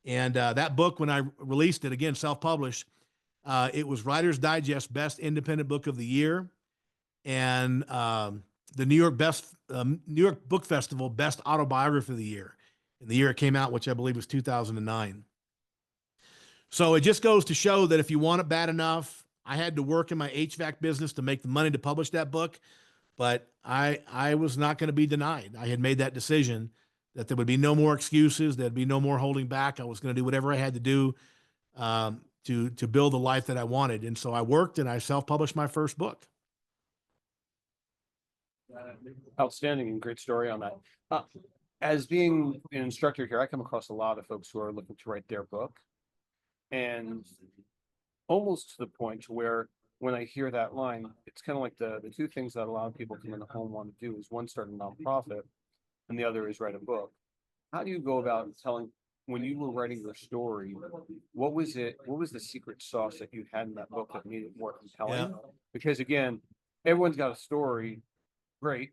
And that book, when I released it, again, self-published, it was Writer's Digest Best Independent Book of the Year. And the New York Book Festival Best Autobiography of the Year in the year it came out, which I believe was 2009. So it just goes to show that if you want it bad enough, I had to work in my HVAC business to make the money to publish that book, but I was not going to be denied. I had made that decision that there would be no more excuses. There'd be no more holding back. I was going to do whatever I had to do to build the life that I wanted. And so I worked and I self-published my first book. Outstanding and great story on that. As being an instructor here, I come across a lot of folks who are looking to write their book, and almost to the point to where when I hear that line, it's kind of like the 2 things that a lot of people come into home want to do is one, start a nonprofit, and the other is write a book. How do you go about telling, when you were writing your story, what was the secret sauce that you had in that book that made it more compelling? Yeah. Because again, everyone's got a story. Great.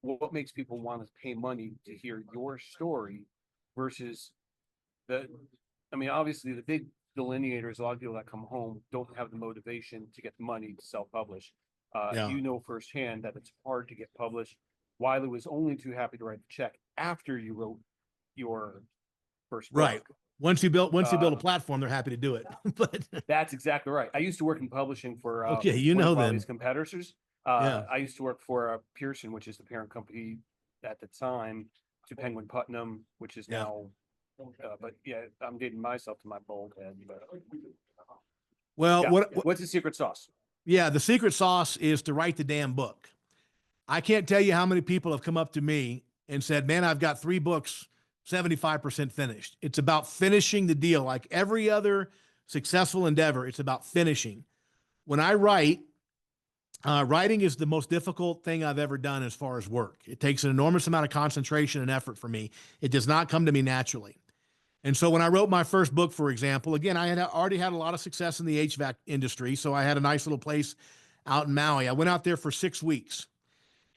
What makes people want to pay money to hear your story versus obviously the big delineators, a lot of people that come home don't have the motivation to get the money to self-publish. Yeah. You know firsthand that it's hard to get published. Wiley was only too happy to write the check after you wrote your first book. Right. Once you build a platform, they're happy to do it. But that's exactly right. I used to work in publishing for okay, you one know of them. Wiley's competitors. Yeah. I used to work for Pearson, which is the parent company at the time to Penguin Putnam, which is Yeah. now, but yeah, I'm dating myself to my bald head. But, Well, yeah. what What's the secret sauce? yeah, the secret sauce is to write the damn book. I can't tell you how many people have come up to me and said, man, I've got 3 books, 75% finished. It's about finishing the deal. Like every other successful endeavor, it's about finishing. When I write, writing is the most difficult thing I've ever done as far as work. It takes an enormous amount of concentration and effort for me. It does not come to me naturally. And so when I wrote my first book, for example, again, I had already had a lot of success in the HVAC industry. So I had a nice little place out in Maui. I went out there for 6 weeks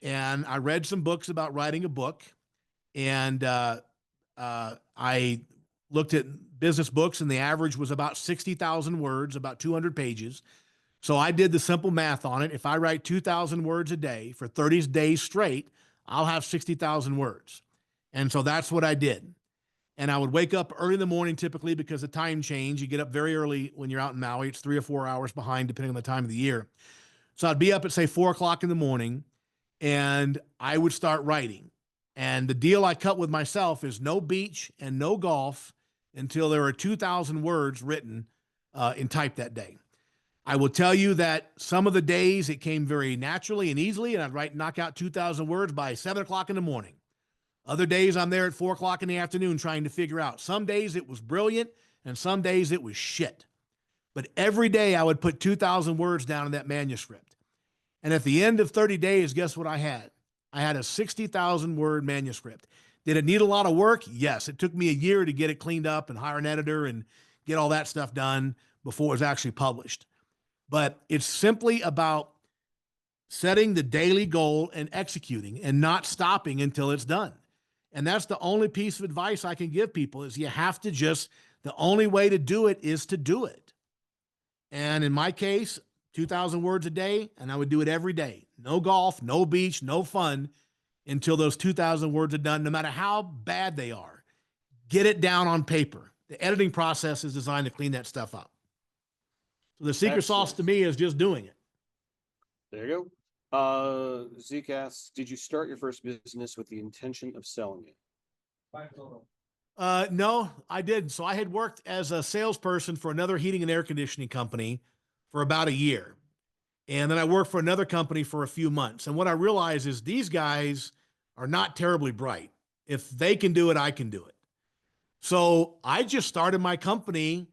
and I read some books about writing a book. And I looked at business books, and the average was about 60,000 words, about 200 pages. So I did the simple math on it. If I write 2,000 words a day for 30 days straight, I'll have 60,000 words. And so that's what I did. And I would wake up early in the morning, typically, because of time change. You get up very early when you're out in Maui. It's 3 or 4 hours behind, depending on the time of the year. So I'd be up at, say, 4 o'clock in the morning, and I would start writing. And the deal I cut with myself is no beach and no golf until there are 2,000 words written in type that day. I will tell you that some of the days it came very naturally and easily, and I'd knock out 2,000 words by 7 o'clock in the morning. Other days I'm there at 4 o'clock in the afternoon trying to figure out. Some days it was brilliant, and some days it was shit. But every day I would put 2,000 words down in that manuscript. And at the end of 30 days, guess what I had? I had a 60,000 word manuscript. Did it need a lot of work? Yes. It took me a year to get it cleaned up and hire an editor and get all that stuff done before it was actually published. But it's simply about setting the daily goal and executing and not stopping until it's done. And that's the only piece of advice I can give people is you have to just, the only way to do it is to do it. And in my case, 2,000 words a day, and I would do it every day. No golf, no beach, no fun until those 2,000 words are done, no matter how bad they are. Get it down on paper. The editing process is designed to clean that stuff up. So the secret sauce to me is just doing it. There you go. Zeke asks, did you start your first business with the intention of selling it? No, I didn't. So I had worked as a salesperson for another heating and air conditioning company for about a year. And then I worked for another company for a few months. And what I realized is these guys are not terribly bright. If they can do it, I can do it. So I just started my company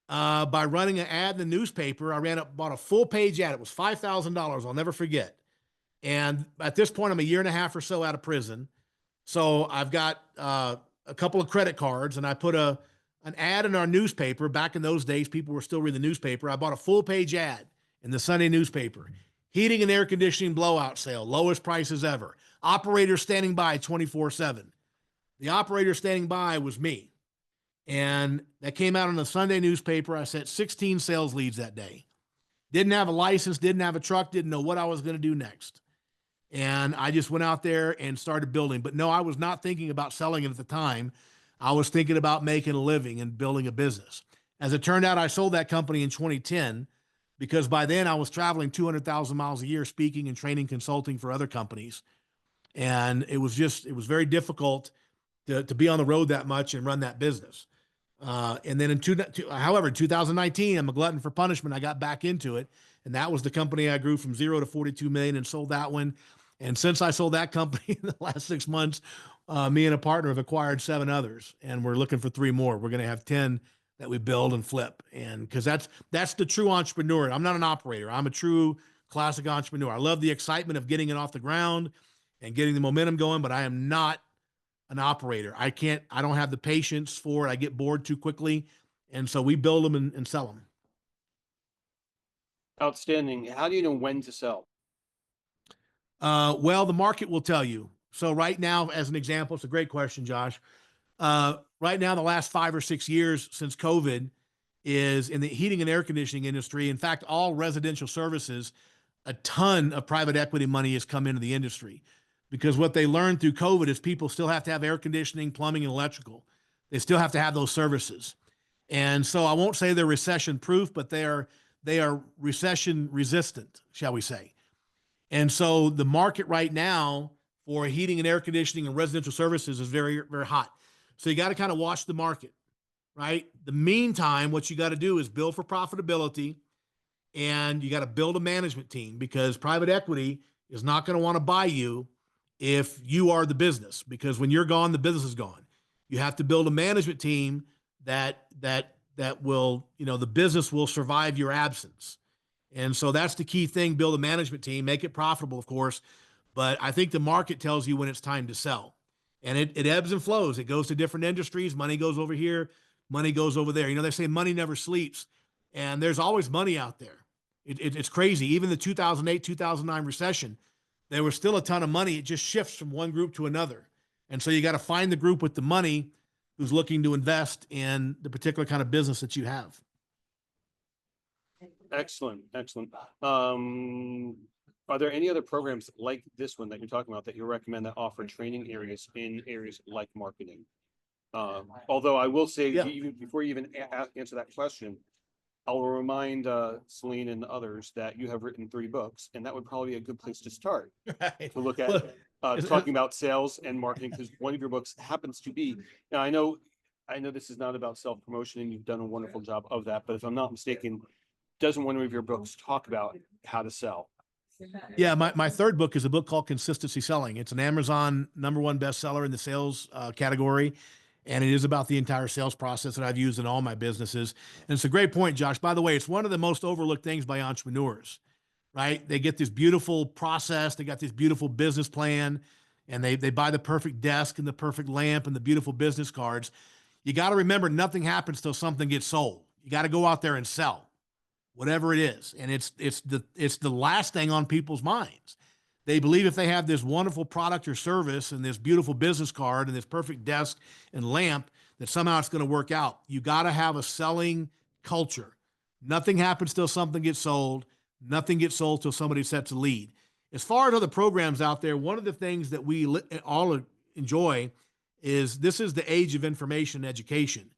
by running an ad in the newspaper. I bought a full page ad. It was $5,000. I'll never forget. And at this point, I'm a year and a half or so out of prison. So I've got a couple of credit cards, and I put an ad in our newspaper. Back in those days, people were still reading the newspaper. I bought a full page ad in the Sunday newspaper. Heating and air conditioning blowout sale, lowest prices ever. Operator standing by 24/7. The operator standing by was me. And that came out in the Sunday newspaper. I sent 16 sales leads that day. Didn't have a license, didn't have a truck, didn't know what I was going to do next. And I just went out there and started building. But no, I was not thinking about selling it at the time. I was thinking about making a living and building a business. As it turned out, I sold that company in 2010 because by then I was traveling 200,000 miles a year, speaking and training, consulting for other companies. And it was very difficult to be on the road that much and run that business. And then however, in 2019, I'm a glutton for punishment. I got back into it. And that was the company I grew from 0 to 42 million and sold that one. And since I sold that company in the last 6 months, me and a partner have acquired 7 others, and we're looking for 3 more. We're going to have 10 that we build and flip. And because that's the true entrepreneur. I'm not an operator. I'm a true classic entrepreneur. I love the excitement of getting it off the ground and getting the momentum going, but I am not an operator. I don't have the patience for it. I get bored too quickly. And so we build them and sell them. Outstanding. How do you know when to sell? Well, the market will tell you. So right now, as an example, it's a great question, Josh. Right now, the last 5 or 6 years since COVID is in the heating and air conditioning industry. In fact, all residential services, a ton of private equity money has come into the industry because what they learned through COVID is people still have to have air conditioning, plumbing, and electrical. They still have to have those services. And so I won't say they're recession proof, but they are recession resistant, shall we say. And so the market right now for heating and air conditioning and residential services is very, very hot. So you got to kind of watch the market, right? The meantime, what you got to do is build for profitability, and you got to build a management team, because private equity is not going to want to buy you if you are the business, because when you're gone, the business is gone. You have to build a management team that will, the business will survive your absence. And so that's the key thing. Build a management team, make it profitable, of course. But I think the market tells you when it's time to sell. And it ebbs and flows. It goes to different industries. Money goes over here, money goes over there. They say money never sleeps. And there's always money out there. It's crazy. Even the 2008, 2009 recession, there was still a ton of money. It just shifts from one group to another. And so you got to find the group with the money who's looking to invest in the particular kind of business that you have. Excellent. Are there any other programs like this one that you're talking about that you recommend that offer training areas in areas like marketing? Although I will say, even before you even answer that question, I'll remind Celine and others that you have written 3 books, and that would probably be a good place to start to look at talking about sales and marketing, because one of your books happens to be. Now, I know this is not about self-promotion, and you've done a wonderful job of that, but if I'm not mistaken, doesn't one of your books talk about how to sell? Yeah, my third book is a book called Consistency Selling. It's an Amazon #1 bestseller in the sales category. And it is about the entire sales process that I've used in all my businesses. And it's a great point, Josh. By the way, it's one of the most overlooked things by entrepreneurs, right? They get this beautiful process. They got this beautiful business plan, and they buy the perfect desk and the perfect lamp and the beautiful business cards. You got to remember, nothing happens till something gets sold. You got to go out there and sell, whatever it is. And it's the last thing on people's minds. They believe if they have this wonderful product or service and this beautiful business card and this perfect desk and lamp, that somehow it's going to work out. You got to have a selling culture. Nothing happens till something gets sold. Nothing gets sold till somebody sets a lead. As far as other programs out there, one of the things that we all enjoy is this is the age of information and education.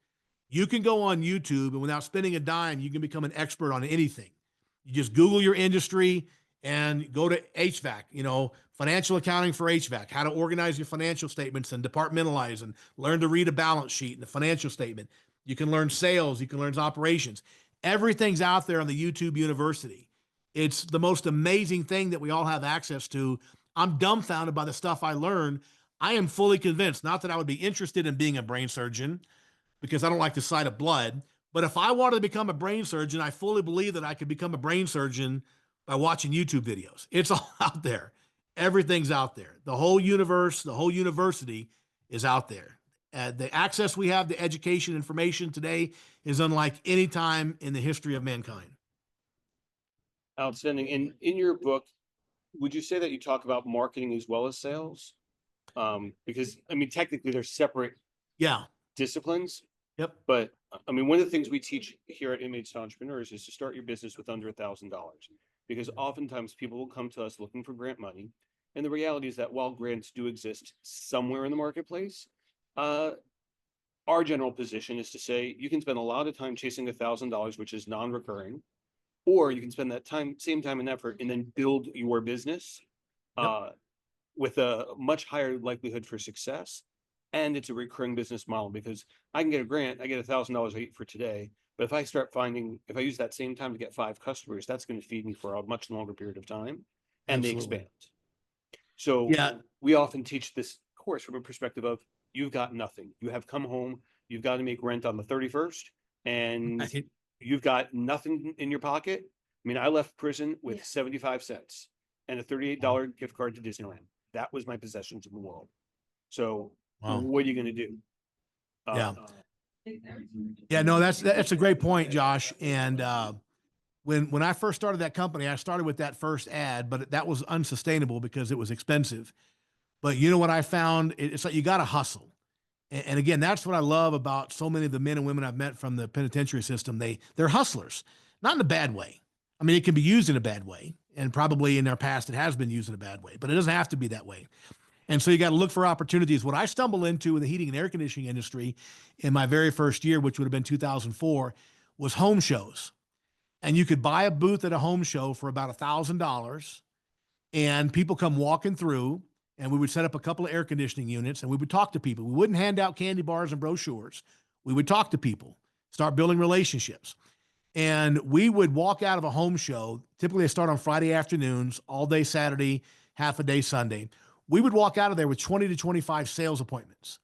You can go on YouTube, and without spending a dime, you can become an expert on anything. You just Google your industry and go to HVAC, financial accounting for HVAC, how to organize your financial statements and departmentalize and learn to read a balance sheet and the financial statement. You can learn sales. You can learn operations. Everything's out there on the YouTube University. It's the most amazing thing that we all have access to. I'm dumbfounded by the stuff I learned. I am fully convinced, not that I would be interested in being a brain surgeon, because I don't like the sight of blood, but if I wanted to become a brain surgeon, I fully believe that I could become a brain surgeon by watching YouTube videos. It's all out there. Everything's out there. The whole universe, the whole university is out there. The access we have to education information today is unlike any time in the history of mankind. Outstanding. In your book, would you say that you talk about marketing as well as sales? Because technically they're separate disciplines. Yep. But one of the things we teach here at Inmates to Entrepreneurs is to start your business with under $1,000, because oftentimes people will come to us looking for grant money. And the reality is that while grants do exist somewhere in the marketplace, our general position is to say you can spend a lot of time chasing $1,000, which is non-recurring, or you can spend that same time and effort and then build your business with a much higher likelihood for success. And it's a recurring business model, because I can get a grant, I get $1,000 for today. But if I use that same time to get 5 customers, that's going to feed me for a much longer period of time, and they expand. So we often teach this course from a perspective of, you've got nothing. You have come home, you've got to make rent on the 31st, and you've got nothing in your pocket. I left prison with 75 cents and a $38 gift card to Disneyland. That was my possessions in the world. So what are you going to do? No, that's a great point, Josh. And when I first started that company, I started with that first ad, but that was unsustainable because it was expensive. But you know what I found? It's like you got to hustle. And again, that's what I love about so many of the men and women I've met from the penitentiary system. They're hustlers, not in a bad way. It can be used in a bad way, and probably in their past it has been used in a bad way, but it doesn't have to be that way. And so you got to look for opportunities. What I stumbled into in the heating and air conditioning industry in my very first year, which would have been 2004, was home shows. And you could buy a booth at a home show for about $1,000. and people come walking through, and we would set up a couple of air conditioning units, and we would talk to people. We wouldn't hand out candy bars and brochures. We would talk to people, start building relationships. And we would walk out of a home show. Typically, they start on Friday afternoons, all day Saturday, half a day Sunday. We would walk out of there with 20 to 25 sales appointments.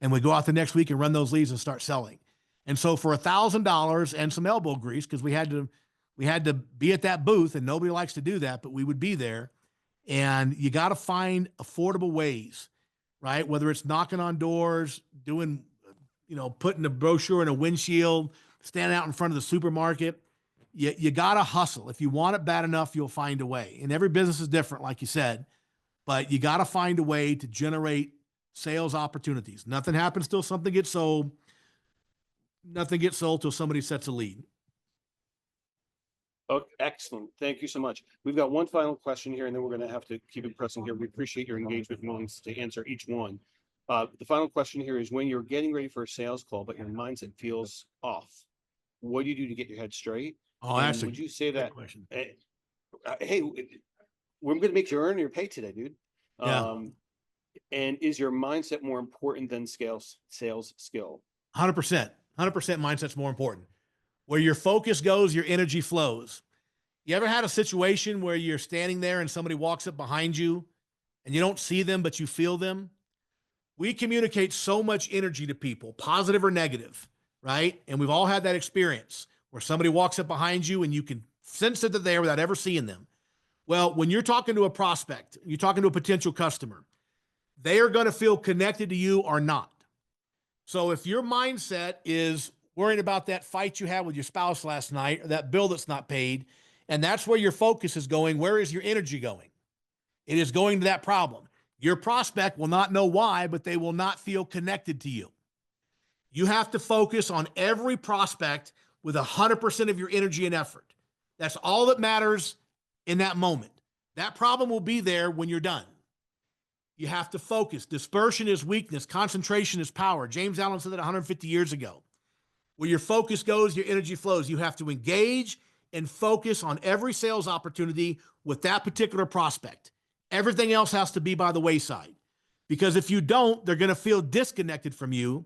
And we'd go out the next week and run those leads and start selling. And so for $1,000 and some elbow grease, because we had to be at that booth, and nobody likes to do that, but we would be there. And you got to find affordable ways, right? Whether it's knocking on doors, doing, putting a brochure in a windshield, standing out in front of the supermarket. You got to hustle. If you want it bad enough, you'll find a way. And every business is different, like you said, but you got to find a way to generate sales opportunities. Nothing happens till something gets sold. Nothing gets sold till somebody sets a lead. Oh, excellent. Thank you so much. We've got one final question here, and then we're going to have to keep it pressing here. We appreciate your engagement and willingness to answer each one. The final question here is, when you're getting ready for a sales call, but your mindset feels off, what do you do to get your head straight? Oh, And actually, would you say that, question. hey, we're going to make you earn your pay today, dude. Yeah. And is your mindset more important than sales skill? 100%. 100% mindset's more important. Where your focus goes, your energy flows. You ever had a situation where you're standing there and somebody walks up behind you and you don't see them, but you feel them? We communicate so much energy to people, positive or negative, right? And we've all had that experience where somebody walks up behind you and you can sense that they're there without ever seeing them. Well, when you're talking to a prospect, you're talking to a potential customer, they are going to feel connected to you or not. So if your mindset is worrying about that fight you had with your spouse last night, or that bill that's not paid, and that's where your focus is going, where is your energy going? It is going to that problem. Your prospect will not know why, but they will not feel connected to you. You have to focus on every prospect with 100% of your energy and effort. That's all that matters in that moment. That problem will be there when you're done. You have to focus. Dispersion is weakness. Concentration is power. James Allen said that 150 years ago. Where your focus goes, your energy flows. You have to engage and focus on every sales opportunity with that particular prospect. Everything else has to be by the wayside. Because if you don't, they're going to feel disconnected from you.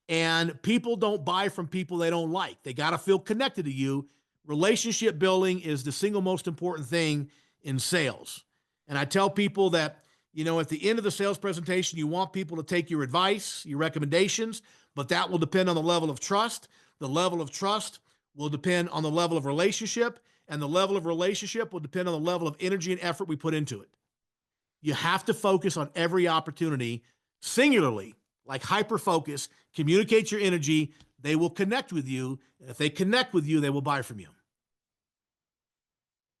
And people don't buy from people they don't like. They got to feel connected to you. Relationship building is the single most important thing in sales. And I tell people that, at the end of the sales presentation, you want people to take your advice, your recommendations, but that will depend on the level of trust. The level of trust will depend on the level of relationship, and the level of relationship will depend on the level of energy and effort we put into it. You have to focus on every opportunity singularly, like hyper-focus, communicate your energy. They will connect with you. And if they connect with you, they will buy from you.